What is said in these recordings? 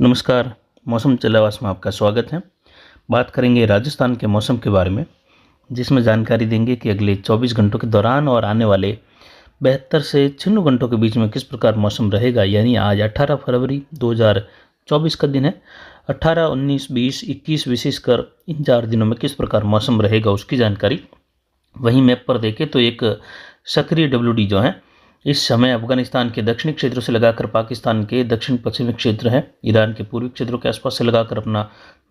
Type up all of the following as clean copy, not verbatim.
नमस्कार। मौसम चलावास में आपका स्वागत है। बात करेंगे राजस्थान के मौसम के बारे में, जिसमें जानकारी देंगे कि अगले 24 घंटों के दौरान और आने वाले 72 से 96 घंटों के बीच में किस प्रकार मौसम रहेगा। यानी आज 18 फरवरी 2024 का दिन है। 18, 19, 20, 21 विशेषकर इन 4 दिनों में किस प्रकार मौसम रहेगा उसकी जानकारी। वहीं मैप पर देखें तो एक सक्रिय WD जो है इस समय अफगानिस्तान के दक्षिणी क्षेत्रों से लगाकर पाकिस्तान के दक्षिण पश्चिमी क्षेत्र हैं, ईरान के पूर्वी क्षेत्रों के आसपास से लगाकर अपना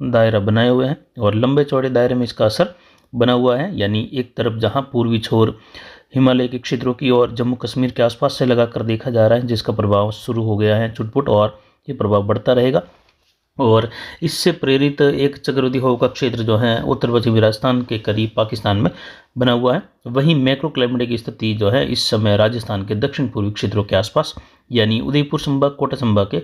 दायरा बनाए हुए हैं और लंबे चौड़े दायरे में इसका असर बना हुआ है। यानी एक तरफ जहां पूर्वी छोर हिमालय के क्षेत्रों की और जम्मू कश्मीर के आसपास से लगाकर देखा जा रहा है, जिसका प्रभाव शुरू हो गया है छुटपुट, और ये प्रभाव बढ़ता रहेगा। और इससे प्रेरित एक चक्रवाती हवा का क्षेत्र जो है उत्तर पश्चिमी राजस्थान के करीब पाकिस्तान में बना हुआ है। वहीं मैक्रो क्लाइमेट की स्थिति जो है इस समय राजस्थान के दक्षिण पूर्वी क्षेत्रों के आसपास, यानी उदयपुर संभाग, कोटा संभाग के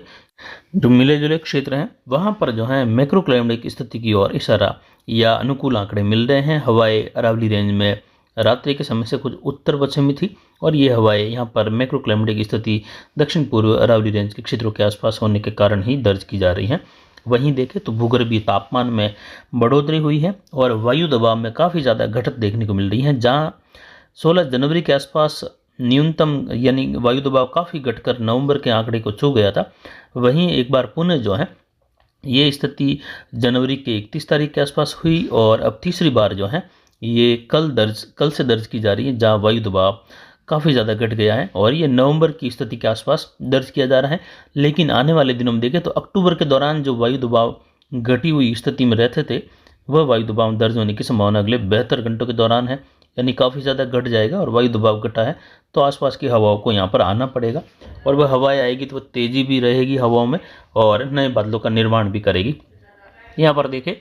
जो मिले जुले क्षेत्र हैं वहाँ पर जो है मैक्रो क्लाइमेट की स्थिति की ओर इशारा या अनुकूल आंकड़े मिल रहे हैं। हवाएं अरावली रेंज में रात्रि के समय से कुछ उत्तर पश्चिमी थी और ये हवाएं यहाँ पर मैक्रो क्लाइमेट की स्थिति दक्षिण पूर्व अरावली रेंज के क्षेत्रों के आसपास होने के कारण ही दर्ज की जा रही हैं। वहीं देखें तो भूगर्भीय तापमान में बढ़ोतरी हुई है और वायु दबाव में काफ़ी ज़्यादा घटत देखने को मिल रही है। जहां 16 जनवरी के आसपास न्यूनतम यानी वायु दबाव काफ़ी घटकर नवंबर के आंकड़े को छू गया था, वहीं एक बार पुनः जो है ये स्थिति जनवरी के 31 तारीख के आसपास हुई और अब तीसरी बार जो है ये कल से दर्ज की जा रही है, जहाँ वायु दबाव काफ़ी ज़्यादा घट गया है और ये नवंबर की स्थिति के आसपास दर्ज किया जा रहा है। लेकिन आने वाले दिनों में देखें तो अक्टूबर के दौरान जो वायु दबाव घटी हुई स्थिति में रहते थे, वह वायु दबाव दर्ज होने की संभावना अगले 72 घंटों के दौरान है। यानी काफ़ी ज़्यादा घट जाएगा और वायु दबाव घटा है तो आसपास की हवाओं को यहाँ पर आना पड़ेगा और वह हवाएं आएगी तो वह तेज़ी भी रहेगी हवाओं में और नए बादलों का निर्माण भी करेगी। यहाँ पर देखें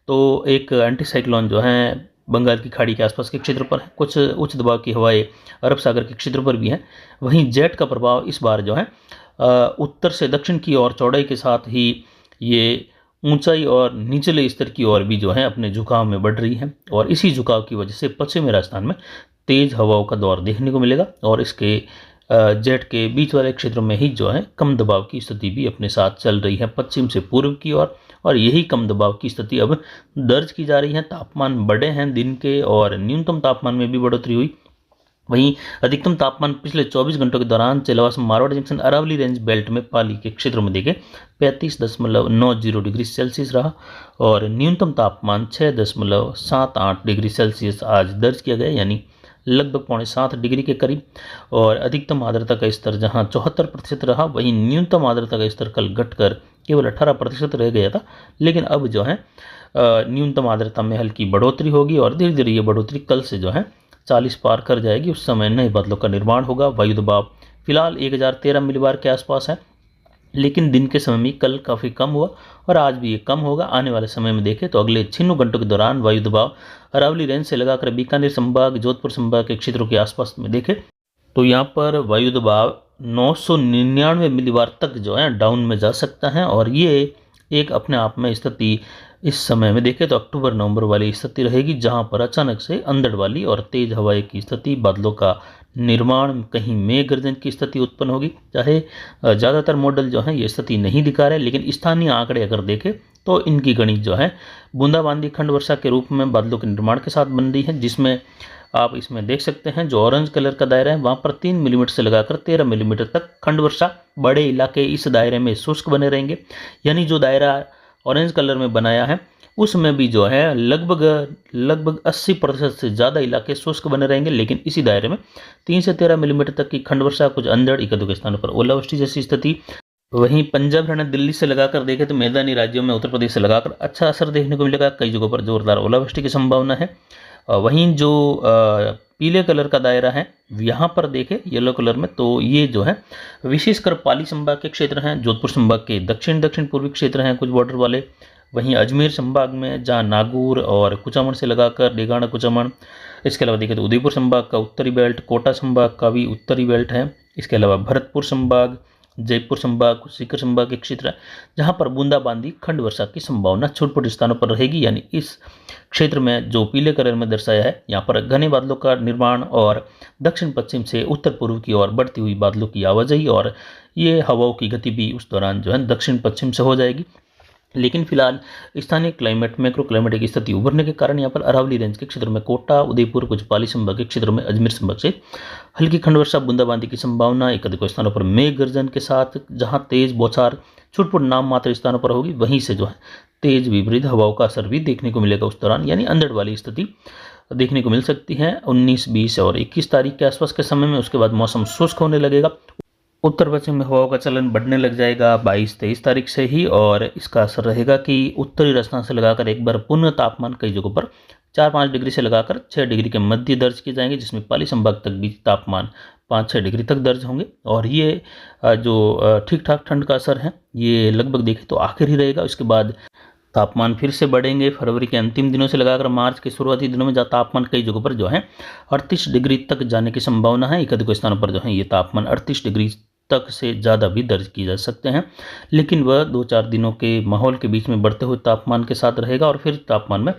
तो एक एंटी साइक्लोन जो है बंगाल की खाड़ी के आसपास के क्षेत्र पर है, कुछ उच्च दबाव की हवाएं अरब सागर के क्षेत्र पर भी हैं। वहीं जेट का प्रभाव इस बार जो है उत्तर से दक्षिण की ओर चौड़ाई के साथ ही ये ऊंचाई और निचले स्तर की ओर भी जो है अपने झुकाव में बढ़ रही है और इसी झुकाव की वजह से पश्चिमी राजस्थान में तेज हवाओं का दौर देखने को मिलेगा और इसके जेट के बीच वाले क्षेत्रों में ही जो है कम दबाव की स्थिति भी अपने साथ चल रही है पश्चिम से पूर्व की ओर और यही कम दबाव की स्थिति अब दर्ज की जा रही है। तापमान बढ़े हैं दिन के और न्यूनतम तापमान में भी बढ़ोतरी हुई। वहीं अधिकतम तापमान पिछले 24 घंटों के दौरान Chelawas Marwar junction Aravalli range belt में पाली के क्षेत्रों में देखें 35.90 डिग्री सेल्सियस रहा और न्यूनतम तापमान 6.78 डिग्री सेल्सियस आज दर्ज किया गया, यानी लगभग 6.75 डिग्री के करीब। और अधिकतम आर्द्रता का स्तर जहां 74% रहा, वहीं न्यूनतम आर्द्रता का स्तर कल घटकर केवल 18% रह गया था। लेकिन अब जो है न्यूनतम आर्द्रता में हल्की बढ़ोतरी होगी और धीरे धीरे ये बढ़ोतरी कल से जो है 40 पार कर जाएगी। उस समय नए बादलों का निर्माण होगा। वायु दबाव फिलहाल 1013 मिलीबार के आसपास है, लेकिन दिन के समय में कल काफ़ी कम हुआ और आज भी ये कम होगा। आने वाले समय में देखें तो अगले 96 घंटों के दौरान वायु दबाव अरावली रेंज से लगाकर बीकानेर संभाग, जोधपुर संभाग के क्षेत्रों के आसपास में देखें तो यहाँ पर वायु दबाव 999 मिलीबार तक जो है डाउन में जा सकता है और ये एक अपने आप में स्थिति इस समय में देखें तो अक्टूबर नवंबर वाली स्थिति रहेगी, जहां पर अचानक से अंधड़ वाली और तेज हवाएं की स्थिति, बादलों का निर्माण, कहीं मेघ गर्जन की स्थिति उत्पन्न होगी। चाहे ज़्यादातर मॉडल जो है ये स्थिति नहीं दिखा रहे, लेकिन स्थानीय आंकड़े अगर देखें तो इनकी गणित जो है बूंदाबांदी खंड वर्षा के रूप में बादलों के निर्माण के साथ बन रही है, जिसमें आप इसमें देख सकते हैं जो ऑरेंज कलर का दायरा है वहाँ पर 3 मिलीमीटर से लगाकर 13 मिलीमीटर तक खंड वर्षा, बड़े इलाके इस दायरे में शुष्क बने रहेंगे। यानी जो दायरा ऑरेंज कलर में बनाया है उसमें भी जो है लगभग 80% से ज़्यादा इलाके शुष्क बने रहेंगे, लेकिन इसी दायरे में 3 से 13 मिलीमीटर तक की खंड वर्षा, कुछ अंधड़, एक दो स्थानों पर ओलावृष्टि जैसी स्थिति। वहीं पंजाब, हरियाणा, दिल्ली से लगाकर देखें तो मैदानी राज्यों में उत्तर प्रदेश से लगाकर अच्छा असर देखने को मिलेगा। कई जगहों पर जोरदार ओलावृष्टि की संभावना है। वहीं जो पीले कलर का दायरा है यहाँ पर देखें येलो कलर में, तो ये जो है विशेषकर पाली संभाग के क्षेत्र हैं, जोधपुर संभाग के दक्षिण पूर्वी क्षेत्र हैं कुछ बॉर्डर वाले। वहीं अजमेर संभाग में जहाँ नागौर और कुचामन से लगाकर डेगाना कुचामन, इसके अलावा देखें तो उदयपुर संभाग का उत्तरी बेल्ट, कोटा संभाग का भी उत्तरी बेल्ट है। इसके अलावा भरतपुर संभाग, जयपुर संभाग, सीकर संभाग के क्षेत्र है जहां पर बूंदाबांदी खंड वर्षा की संभावना छोटे-छोटे स्थानों पर रहेगी। यानी इस क्षेत्र में जो पीले कलर में दर्शाया है, यहाँ पर घने बादलों का निर्माण और दक्षिण पश्चिम से उत्तर पूर्व की ओर बढ़ती हुई बादलों की आवाजाही और ये हवाओं की गति भी उस दौरान जो है दक्षिण पश्चिम से हो जाएगी। लेकिन फिलहाल स्थानीय क्लाइमेट मैक्रो क्लाइमेटिक स्थिति उभरने के कारण यहाँ पर अरावली रेंज के क्षेत्रों में कोटा, उदयपुर, कुछ पाली संभाग के क्षेत्रों में अजमेर संभाग से हल्की खंड वर्षा बूंदाबांदी की संभावना, एक अधिक स्थानों पर मेघ गर्जन के साथ जहां तेज बौछार छुटपुट नाम मात्र स्थानों पर होगी, वहीं से जो है तेज विपरीत हवाओं का असर भी देखने को मिलेगा उस दौरान। यानी अंधड़ वाली स्थिति देखने को मिल सकती है 19, 20 और 21 तारीख के आसपास के समय में। उसके बाद मौसम शुष्क होने लगेगा, उत्तर पश्चिम में हवाओं का चलन बढ़ने लग जाएगा 22-23 तारीख से ही, और इसका असर रहेगा कि उत्तरी राजस्थान से लगाकर एक बार पुनः तापमान कई जगहों पर 4-5 डिग्री से लगाकर 6 डिग्री के मध्य दर्ज किए जाएंगे, जिसमें पाली संभाग तक भी तापमान 5-6 डिग्री तक दर्ज होंगे। और ये जो ठीक ठाक ठंड का असर है ये लगभग देखें तो आखिर ही रहेगा। उसके बाद तापमान फिर से बढ़ेंगे फरवरी के अंतिम दिनों से लगाकर मार्च के शुरुआती दिनों में, जहाँ तापमान कई जगहों पर जो है 38 डिग्री तक जाने की संभावना है। एक अधिक स्थानों पर जो है ये तापमान 38 डिग्री तक से ज़्यादा भी दर्ज किए जा सकते हैं। लेकिन वह 2-4 दिनों के माहौल के बीच में बढ़ते हुए तापमान के साथ रहेगा और फिर तापमान में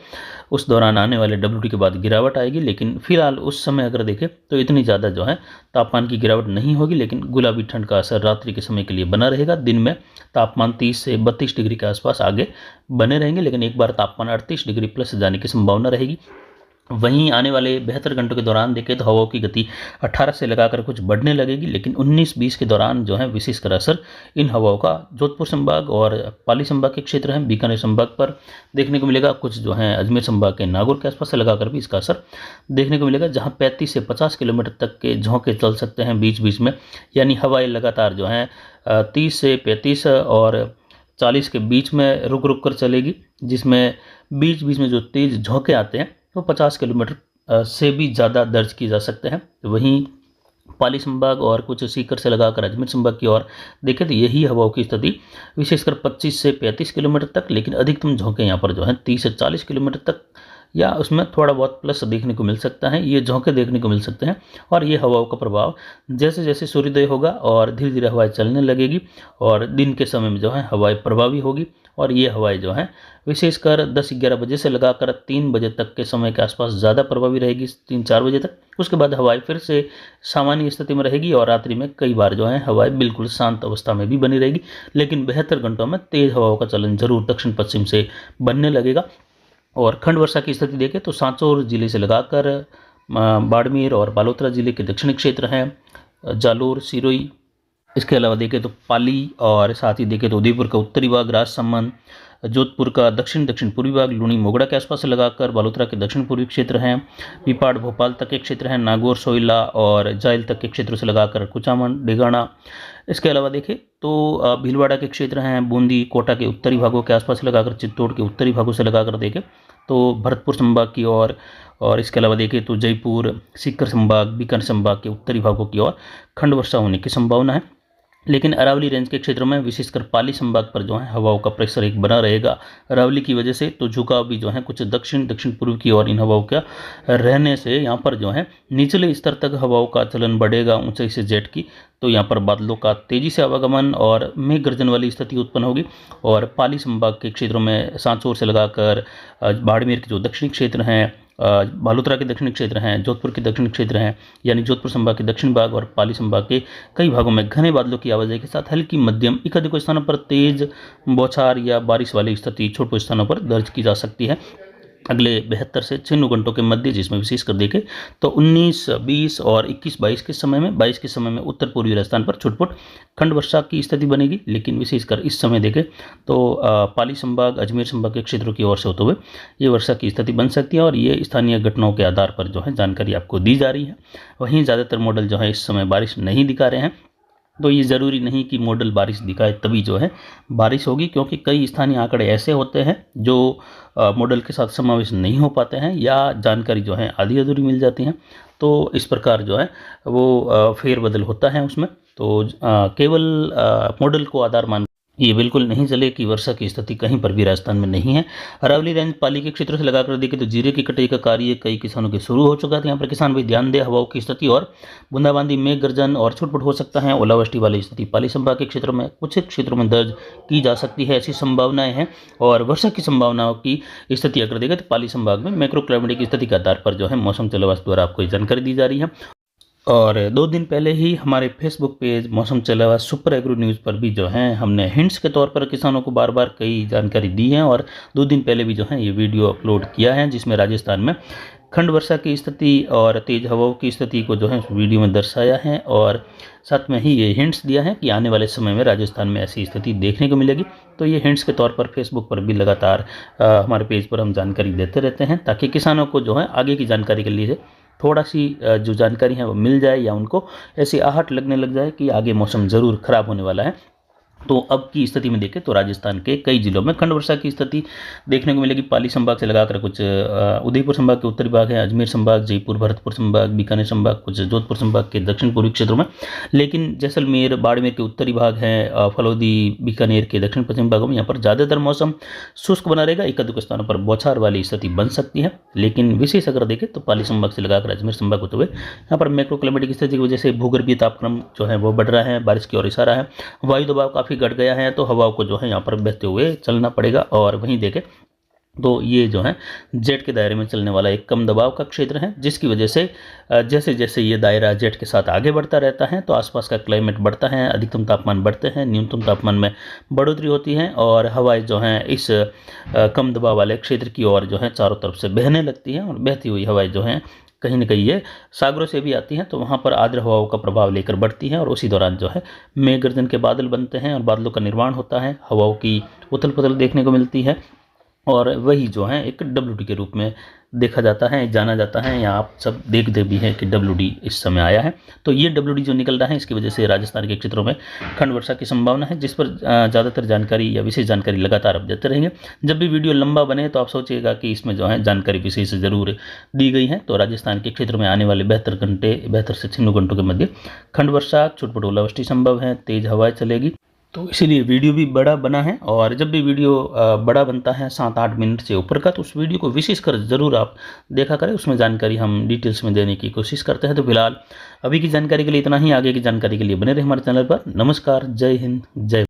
उस दौरान आने वाले WT के बाद गिरावट आएगी। लेकिन फिलहाल उस समय अगर देखें तो इतनी ज़्यादा जो है तापमान की गिरावट नहीं होगी, लेकिन गुलाबी ठंड का असर रात्रि के समय के लिए बना रहेगा। दिन में तापमान 30 से 32 डिग्री के आसपास आगे बने रहेंगे, लेकिन एक बार तापमान 38 डिग्री प्लस जाने की संभावना रहेगी। वहीं आने वाले 72 घंटों के दौरान देखें तो हवाओं की गति 18 से लगाकर कुछ बढ़ने लगेगी, लेकिन 19-20 के दौरान जो है विशेषकर असर इन हवाओं का जोधपुर संभाग और पाली संभाग के क्षेत्र हैं, बीकानेर संभाग पर देखने को मिलेगा। कुछ जो है अजमेर संभाग के नागौर के आसपास से लगाकर भी इसका असर देखने को मिलेगा, जहाँ 35 से 50 किलोमीटर तक के झोंके चल सकते हैं बीच बीच में। यानी हवाएं लगातार जो हैं 30 से 35 और 40 के बीच में रुक रुक कर चलेगी, जिसमें बीच बीच में जो तेज झोंके आते हैं तो 50 किलोमीटर से भी ज़्यादा दर्ज किए जा सकते हैं। वहीं पाली संभाग और कुछ सीकर से लगाकर अजमेर संभाग की ओर देखें तो यही हवाओं की स्थिति विशेषकर 25 से 35 किलोमीटर तक, लेकिन अधिकतम झोंके यहाँ पर जो है 30 से 40 किलोमीटर तक या उसमें थोड़ा बहुत प्लस देखने को मिल सकता है। ये झोंके देखने को मिल सकते हैं और ये हवाओं का प्रभाव जैसे जैसे सूर्योदय होगा और धीरे धीरे हवाएं चलने लगेगी और दिन के समय में जो है हवाएं प्रभावी होगी। और ये हवाएं जो हैं विशेषकर 10-11 बजे से लगाकर 3 बजे तक के समय के आसपास ज़्यादा प्रभावी रहेगी, 3-4 बजे तक। उसके बाद हवाएं फिर से सामान्य स्थिति में रहेगी और रात्रि में कई बार जो है हवाएं बिल्कुल शांत अवस्था में भी बनी रहेगी, लेकिन 72 घंटों में तेज़ हवाओं का चलन जरूर दक्षिण पश्चिम से बनने लगेगा। और खंड वर्षा की स्थिति देखें तो सांचौर जिले से लगाकर बाड़मेर और बालोतरा जिले के दक्षिणी क्षेत्र हैं, जालोर, सिरोही, इसके अलावा देखें तो पाली और साथ ही देखें तो उदयपुर का उत्तरी भाग, राजसमंद, जोधपुर का दक्षिण पूर्वी भाग, लूणी, मोगड़ा के आसपास से लगाकर बालोतरा के दक्षिण पूर्वी क्षेत्र हैं, पीपाड़, भोपाल तक के क्षेत्र हैं, नागौर, सोइला और जायल तक के क्षेत्रों से लगाकर कुचामन, डेगाना। इसके अलावा देखें तो भीलवाड़ा के क्षेत्र हैं, बूंदी, कोटा के उत्तरी भागों के आसपास से लगाकर चित्तौड़ के उत्तरी भागों से लगाकर देखें तो भरतपुर संभाग की ओर और इसके अलावा देखें तो जयपुर, सीकर संभाग, बीकानेर संभाग के उत्तरी भागों की ओर खंड वर्षा होने की संभावना है। लेकिन अरावली रेंज के क्षेत्रों में विशेषकर पाली संभाग पर जो है हवाओं का प्रेशर एक बना रहेगा अरावली की वजह से, तो झुकाव भी जो है कुछ दक्षिण पूर्व की ओर इन हवाओं का रहने से यहाँ पर जो है निचले स्तर तक हवाओं का चलन बढ़ेगा ऊंचाई से जेट की, तो यहाँ पर बादलों का तेजी से आवागमन और मेघ गर्जन वाली स्थिति उत्पन्न होगी। और पाली संभाग के क्षेत्रों में सांचौर से लगाकर बाड़मेर के जो दक्षिणी क्षेत्र हैं, बालोतरा के दक्षिणी क्षेत्र हैं, जोधपुर के दक्षिणी क्षेत्र हैं, यानी जोधपुर संभाग के दक्षिण भाग और पाली संभाग के कई भागों में घने बादलों की आवाजाही के साथ हल्की मध्यम एकाधिक स्थानों पर तेज बौछार या बारिश वाली स्थिति छोटे स्थानों पर दर्ज की जा सकती है अगले 72 से 96 घंटों के मध्य, जिसमें विशेष कर देखें तो 19, 20 और 21, 22 के समय में 22 के समय में उत्तर पूर्वी राजस्थान पर छुटपुट खंड वर्षा की स्थिति बनेगी। लेकिन विशेषकर इस समय देखें तो पाली संभाग, अजमेर संभाग के क्षेत्रों की ओर से होते हुए ये वर्षा की स्थिति बन सकती है और ये स्थानीय घटनाओं के आधार पर जो है जानकारी आपको दी जा रही है। वहीं ज़्यादातर मॉडल जो है इस समय बारिश नहीं दिखा रहे हैं, तो ये ज़रूरी नहीं कि मॉडल बारिश दिखाए तभी जो है बारिश होगी, क्योंकि कई स्थानीय आंकड़े ऐसे होते हैं जो मॉडल के साथ समावेश नहीं हो पाते हैं या जानकारी जो है आधी अधूरी मिल जाती हैं, तो इस प्रकार जो है वो फेरबदल होता है उसमें। तो केवल मॉडल को आधार मान ये बिल्कुल नहीं चले कि वर्षा की स्थिति कहीं पर भी राजस्थान में नहीं है। अरावली रेंज पाली के क्षेत्र से लगाकर देखें तो जीरे की कटाई का कार्य कई किसानों के शुरू हो चुका था। यहाँ पर किसान भी ध्यान दे, हवाओं की स्थिति और बूंदाबांदी, मेघ गर्जन और छुटपुट हो सकता है। ओलावृष्टि वाली स्थिति पाली संभाग के क्षेत्रों में कुछ क्षेत्रों में दर्ज की जा सकती है, ऐसी संभावनाएं हैं। और वर्षा की संभावनाओं की स्थिति अगर देखें तो पाली संभाग में मैक्रो क्लाइमेट की स्थिति के आधार पर जो है मौसम जलवास्तु द्वारा आपको जानकारी दी जा रही है। और 2 दिन पहले ही हमारे फेसबुक पेज मौसम चला सुपर एग्रो न्यूज़ पर भी जो है हमने हिंट्स के तौर पर किसानों को बार बार कई जानकारी दी है। और 2 दिन पहले भी जो है ये वीडियो अपलोड किया है, जिसमें राजस्थान में खंड वर्षा की स्थिति और तेज़ हवाओं की स्थिति को जो है वीडियो में दर्शाया है। और साथ में ही ये हिंट्स दिया है कि आने वाले समय में राजस्थान में ऐसी स्थिति देखने को मिलेगी। तो ये हिंट्स के तौर पर फेसबुक पर भी लगातार हमारे पेज पर हम जानकारी देते रहते हैं, ताकि किसानों को जो है आगे की जानकारी के लिए थोड़ा सी जो जानकारी है वो मिल जाए, या उनको ऐसी आहट लगने लग जाए कि आगे मौसम ज़रूर ख़राब होने वाला है। तो अब की स्थिति में देखें तो राजस्थान के कई जिलों में खंड वर्षा की स्थिति देखने को मिलेगी। पाली संभाग से लगाकर कुछ उदयपुर संभाग के उत्तरी भाग है, अजमेर संभाग, जयपुर, भरतपुर संभाग, बीकानेर संभाग, कुछ जोधपुर संभाग के दक्षिण पूर्वी क्षेत्रों में। लेकिन जैसलमेर, बाड़मेर के उत्तरी भाग है, फलौदी, बीकानेर के दक्षिण पश्चिम भागों में यहाँ पर ज़्यादातर मौसम शुष्क बना रहेगा। एक दो स्थानों पर बौछार वाली स्थिति बन सकती है। लेकिन विशेष अगर देखें तो पाली संभाग से लगाकर अजमेर संभाग होते हुए यहाँ पर मैक्रो क्लाइमेटिक स्थिति की वजह से भूगर्भीय तापक्रम जो है वो बढ़ रहा है, बारिश की ओर इशारा है, वायु दबाव काफ़ी घट गया है। तो हवाओं को जो है यहाँ पर बहते हुए चलना पड़ेगा। और वहीं देखें तो ये जो है जेट के दायरे में चलने वाला एक कम दबाव का क्षेत्र है, जिसकी वजह से जैसे जैसे ये दायरा जेट के साथ आगे बढ़ता रहता है तो आसपास का क्लाइमेट बढ़ता है, अधिकतम तापमान बढ़ते हैं, न्यूनतम तापमान में बढ़ोतरी होती है और हवाएं जो हैं इस कम दबाव वाले क्षेत्र की ओर जो है चारों तरफ से बहने लगती हैं। और बहती हुई हवाएं जो हैं कहीं ना कहीं ये सागरों से भी आती हैं, तो वहाँ पर आर्द्र हवाओं का प्रभाव लेकर बढ़ती हैं और उसी दौरान जो है मेघ गर्जन के बादल बनते हैं और बादलों का निर्माण होता है, हवाओं की उथल पुथल देखने को मिलती है। और वही जो है एक WD के रूप में देखा जाता है, जाना जाता है, या आप सब देखते भी हैं कि WD इस समय आया है। तो ये WD जो निकल रहा है इसकी वजह से राजस्थान के क्षेत्रों में खंड वर्षा की संभावना है, जिस पर ज़्यादातर जानकारी या विशेष जानकारी लगातार अब देते रहेंगे। जब भी वीडियो लंबा बने तो आप सोचिएगा कि इसमें जो है जानकारी विशेष ज़रूर दी गई है। तो राजस्थान के क्षेत्र में आने वाले 72 से 96 घंटों के मध्य खंड वर्षा, छुटपुट ओलावृष्टि संभव है, तेज़ हवाएं चलेगी। तो इसीलिए वीडियो भी बड़ा बना है। और जब भी वीडियो बड़ा बनता है 7-8 मिनट से ऊपर का, तो उस वीडियो को विशेष कर ज़रूर आप देखा करें, उसमें जानकारी हम डिटेल्स में देने की कोशिश करते हैं। तो फिलहाल अभी की जानकारी के लिए इतना ही, आगे की जानकारी के लिए बने रहे हमारे चैनल पर। नमस्कार, जय हिंद, जय